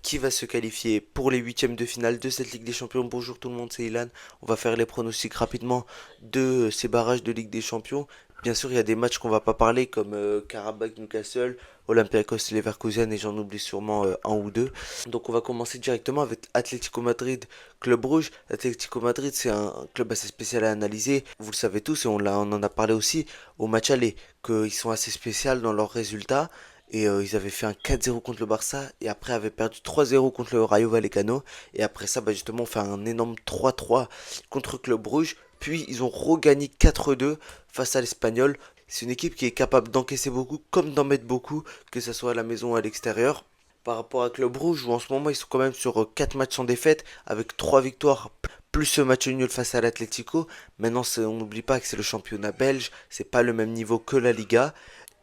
qui va se qualifier pour les huitièmes de finale de cette Ligue des Champions. Bonjour tout le monde, c'est Ilan. On va faire les pronostics rapidement de ces barrages de Ligue des Champions. Bien sûr, il y a des matchs qu'on va pas parler comme Karabakh Newcastle, Olympiakos Leverkusen et j'en oublie sûrement un ou deux. Donc on va commencer directement avec Atlético Madrid Club Rouge. Atlético Madrid, c'est un club assez spécial à analyser. Vous le savez tous et on en a parlé aussi au match aller qu'ils sont assez spéciaux dans leurs résultats. Et ils avaient fait un 4-0 contre le Barça et après avaient perdu 3-0 contre le Rayo Vallecano. Et après ça, justement, on fait un énorme 3-3 contre Club Rouge. Puis ils ont regagné 4-2 face à l'Espagnol. C'est une équipe qui est capable d'encaisser beaucoup comme d'en mettre beaucoup, que ce soit à la maison ou à l'extérieur. Par rapport à Club Rouge, où en ce moment ils sont quand même sur 4 matchs sans défaite, avec 3 victoires, plus ce match nul face à l'Atlético. Maintenant, on n'oublie pas que c'est le championnat belge, c'est pas le même niveau que la Liga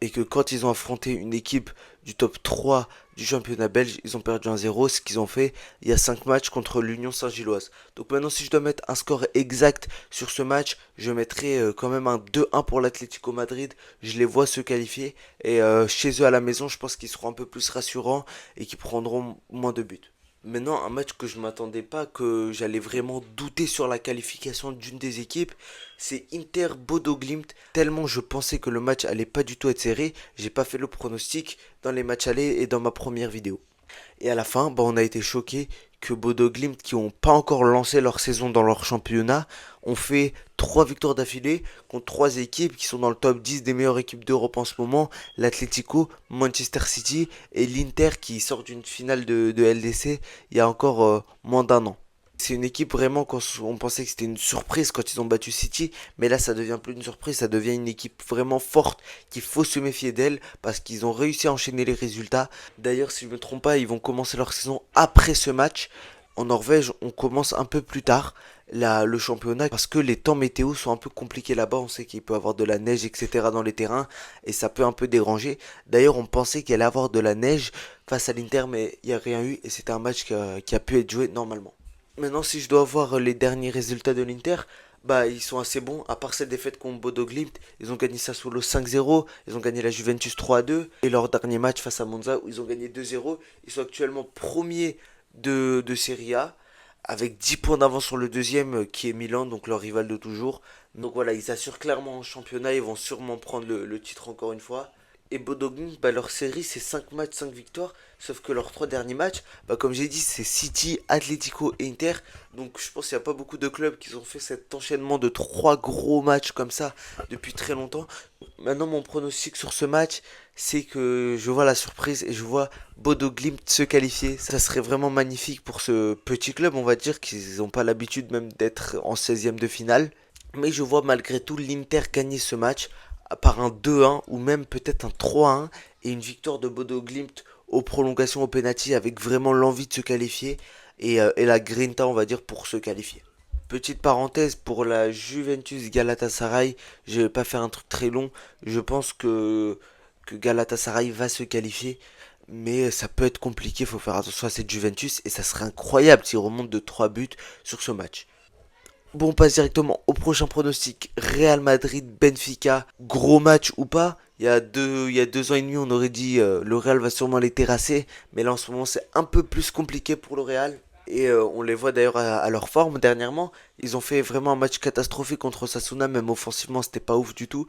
et que quand ils ont affronté une équipe du top 3 du championnat belge, ils ont perdu 1-0, ce qu'ils ont fait il y a 5 matchs contre l'Union Saint-Gilloise. Donc maintenant, si je dois mettre un score exact sur ce match, je mettrai quand même un 2-1 pour l'Atlético Madrid. Je les vois se qualifier et chez eux à la maison, je pense qu'ils seront un peu plus rassurants et qu'ils prendront moins de buts. Maintenant, un match que je m'attendais pas, que j'allais vraiment douter sur la qualification d'une des équipes, c'est Inter Bodo Glimt. Tellement je pensais que le match allait pas du tout être serré, j'ai pas fait le pronostic dans les matchs allés et dans ma première vidéo. Et à la fin, on a été choqués que Bodo Glimt, qui n'ont pas encore lancé leur saison dans leur championnat, ont fait 3 victoires d'affilée contre 3 équipes qui sont dans le top 10 des meilleures équipes d'Europe en ce moment, l'Atlético, Manchester City et l'Inter qui sort d'une finale de LDC il y a encore moins d'un an. C'est une équipe vraiment quand on pensait que c'était une surprise quand ils ont battu City, mais là ça devient plus une surprise, ça devient une équipe vraiment forte qu'il faut se méfier d'elle parce qu'ils ont réussi à enchaîner les résultats. D'ailleurs, si je me trompe pas, ils vont commencer leur saison après ce match. En Norvège, on commence un peu plus tard le championnat parce que les temps météo sont un peu compliqués là-bas. On sait qu'il peut y avoir de la neige, etc. dans les terrains et ça peut un peu déranger. D'ailleurs, on pensait qu'il allait y avoir de la neige face à l'Inter, mais il n'y a rien eu et c'était un match qui a pu être joué normalement. Maintenant, si je dois voir les derniers résultats de l'Inter, ils sont assez bons. À part cette défaite contre Bodo Glimt, ils ont gagné Sassuolo 5-0, ils ont gagné la Juventus 3-2, et leur dernier match face à Monza où ils ont gagné 2-0. Ils sont actuellement premiers de Serie A, avec 10 points d'avance sur le deuxième qui est Milan, donc leur rival de toujours. Donc voilà, ils assurent clairement en championnat, ils vont sûrement prendre le titre encore une fois. Et Bodo Glimt, leur série c'est 5 matchs, 5 victoires. Sauf que leurs 3 derniers matchs, comme j'ai dit, c'est City, Atlético et Inter. Donc je pense qu'il n'y a pas beaucoup de clubs qui ont fait cet enchaînement de 3 gros matchs comme ça depuis très longtemps. Maintenant, mon pronostic sur ce match, c'est que je vois la surprise et je vois Bodo Glimt se qualifier. Ça serait vraiment magnifique pour ce petit club, on va dire, qu'ils n'ont pas l'habitude même d'être en 16e de finale. Mais je vois malgré tout l'Inter gagner ce match par un 2-1 ou même peut-être un 3-1 et une victoire de Bodo Glimt aux prolongations au penalty avec vraiment l'envie de se qualifier et la grinta on va dire pour se qualifier. Petite parenthèse pour la Juventus Galatasaray, je vais pas faire un truc très long, je pense que Galatasaray va se qualifier mais ça peut être compliqué, il faut faire attention à cette Juventus et ça serait incroyable s'ils remontent de 3 buts sur ce match. Bon, on passe directement au prochain pronostic. Real Madrid, Benfica, gros match ou pas. Il y a 2 ans et demi, on aurait dit le Real va sûrement les terrasser. Mais là, en ce moment, c'est un peu plus compliqué pour le Real. Et on les voit d'ailleurs à leur forme dernièrement. Ils ont fait vraiment un match catastrophique contre Sasuna, même offensivement, c'était pas ouf du tout.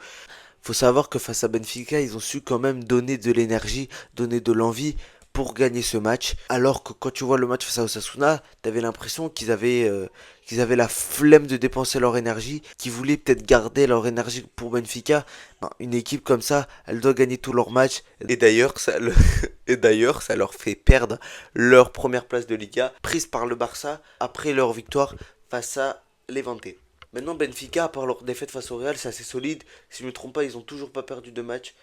Faut savoir que face à Benfica, ils ont su quand même donner de l'énergie, donner de l'envie pour gagner ce match. Alors que quand tu vois le match face à Osasuna, t'avais l'impression qu'ils avaient la flemme de dépenser leur énergie, qu'ils voulaient peut-être garder leur énergie pour Benfica. Non, une équipe comme ça, elle doit gagner tous leurs matchs. Et d'ailleurs, ça leur fait perdre leur première place de Liga, prise par le Barça après leur victoire face à Levante. Maintenant, Benfica, à part leur défaite face au Real, c'est assez solide. Si je ne me trompe pas, ils ont toujours pas perdu de match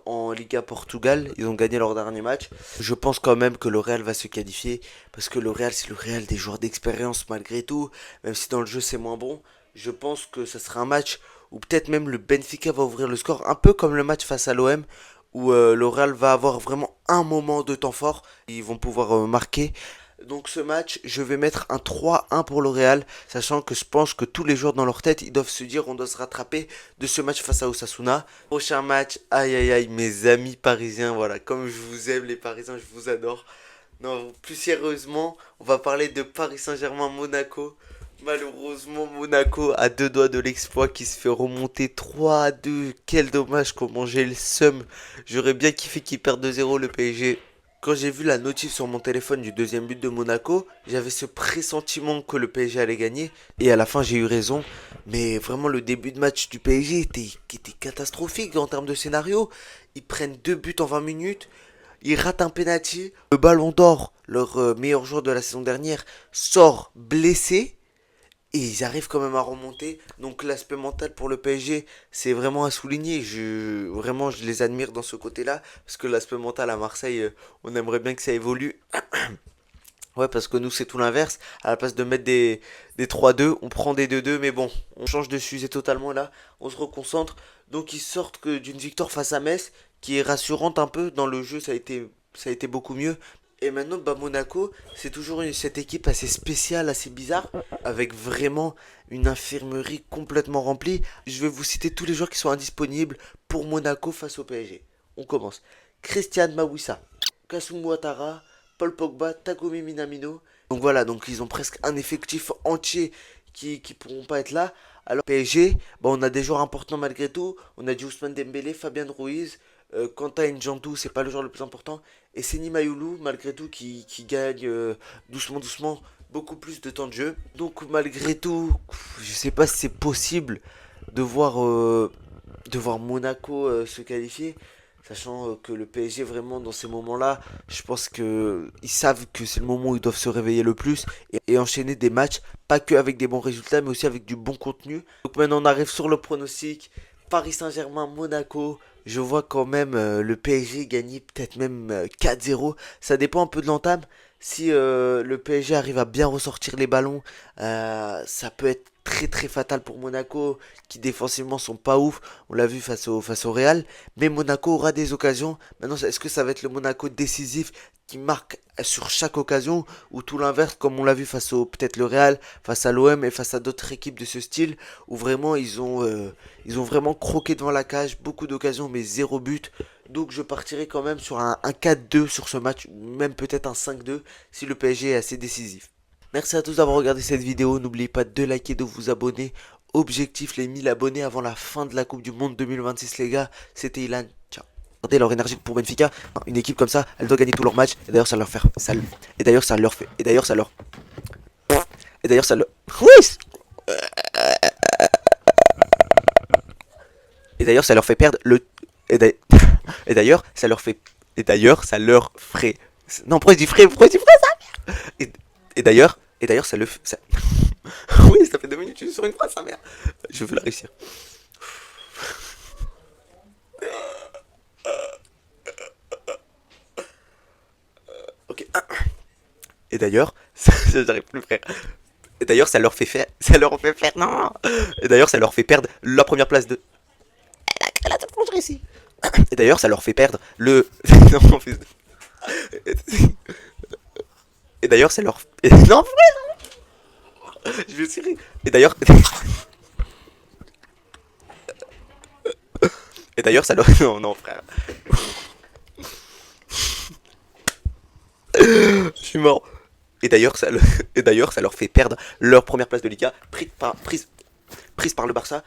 en Liga Portugal. Ils ont gagné leur dernier match. Je pense quand même que le Real va se qualifier parce que le Real, c'est le Real des joueurs d'expérience malgré tout. Même si dans le jeu c'est moins bon, je pense que ça sera un match où peut-être même le Benfica va ouvrir le score, un peu comme le match face à l'OM où le Real va avoir vraiment un moment de temps fort. Ils vont pouvoir marquer. Donc ce match, je vais mettre un 3-1 pour le Real, sachant que je pense que tous les joueurs dans leur tête, ils doivent se dire on doit se rattraper de ce match face à Osasuna. Prochain match, aïe aïe aïe, mes amis parisiens, voilà, comme je vous aime les parisiens, je vous adore. Non, plus sérieusement, on va parler de Paris Saint-Germain-Monaco. Malheureusement, Monaco a deux doigts de l'exploit qui se fait remonter 3-2. Quel dommage, comment j'ai le seum. J'aurais bien kiffé qu'ils perdent 2-0 le PSG. Quand j'ai vu la notif sur mon téléphone du deuxième but de Monaco, j'avais ce pressentiment que le PSG allait gagner. Et à la fin, j'ai eu raison. Mais vraiment, le début de match du PSG était catastrophique en termes de scénario. Ils prennent deux buts en 20 minutes. Ils ratent un penalty. Le Ballon d'Or, leur meilleur joueur de la saison dernière, sort blessé. Et ils arrivent quand même à remonter. Donc l'aspect mental pour le PSG, c'est vraiment à souligner. Vraiment, je les admire dans ce côté-là. Parce que l'aspect mental à Marseille, on aimerait bien que ça évolue. Ouais, parce que nous, c'est tout l'inverse. À la place de mettre des 3-2, on prend des 2-2. Mais bon, on change de sujet totalement là. On se reconcentre. Donc ils sortent que d'une victoire face à Metz, qui est rassurante un peu. Dans le jeu, ça a été beaucoup mieux. Et maintenant, bah, Monaco, c'est toujours cette équipe assez spéciale, assez bizarre, avec vraiment une infirmerie complètement remplie. Je vais vous citer tous les joueurs qui sont indisponibles pour Monaco face au PSG. On commence. Christian Mawissa, Kasumu Ouattara, Paul Pogba, Takumi Minamino. Donc voilà, donc ils ont presque un effectif entier qui pourront pas être là. Alors PSG, bah, on a des joueurs importants malgré tout. On a du Ousmane Dembélé, Fabien Ruiz, Quentin N'Djamtou, c'est pas le joueur le plus important. Et Seni Mayoulou, malgré tout, qui gagne doucement, doucement beaucoup plus de temps de jeu. Donc malgré tout, je sais pas si c'est possible de voir, euh, de voir Monaco se qualifier. Sachant que le PSG, vraiment, dans ces moments-là, je pense que ils savent que c'est le moment où ils doivent se réveiller le plus et enchaîner des matchs, pas que avec des bons résultats, mais aussi avec du bon contenu. Donc maintenant, on arrive sur le pronostic. Paris Saint-Germain, Monaco. Je vois quand même le PSG gagner peut-être même 4-0. Ça dépend un peu de l'entame. Si le PSG arrive à bien ressortir les ballons, ça peut être très très fatal pour Monaco, qui défensivement sont pas ouf. On l'a vu face au Real. Mais Monaco aura des occasions. Maintenant, est-ce que ça va être le Monaco décisif qui marque sur chaque occasion ou tout l'inverse comme on l'a vu face au peut-être le Real, face à l'OM et face à d'autres équipes de ce style où vraiment ils ont vraiment croqué devant la cage, beaucoup d'occasions mais zéro but. Donc je partirai quand même sur un 4-2 sur ce match, même peut-être un 5-2 si le PSG est assez décisif. Merci à tous d'avoir regardé cette vidéo, n'oubliez pas de liker, de vous abonner. Objectif les 1000 abonnés avant la fin de la Coupe du Monde 2026 les gars, c'était Ilan, ciao. Regardez leur énergie pour Benfica, une équipe comme ça, elle doit gagner tous leurs matchs, et d'ailleurs ça leur fait, et d'ailleurs ça leur fait, et d'ailleurs ça leur, oui, et d'ailleurs ça leur fait perdre le, et et d'ailleurs ça leur fait, et d'ailleurs ça leur ferait, non pourquoi je dis frais ça, et d'ailleurs ça le, ça, oui ça fait 2 minutes que je suis sur une phrase sa mère, je veux la réussir. Ok. Et d'ailleurs, j'arrive plus frère. Et d'ailleurs, ça leur fait faire, non. Et d'ailleurs, ça leur fait perdre la première place de. La ici. Et d'ailleurs, ça leur fait perdre le. Non, et d'ailleurs, ça leur. Non, je vais tirer. Et d'ailleurs. Et d'ailleurs, ça leur. Non, non, frère. Je suis mort. Et d'ailleurs, et d'ailleurs, ça leur fait perdre leur première place de Liga, prise par le Barça.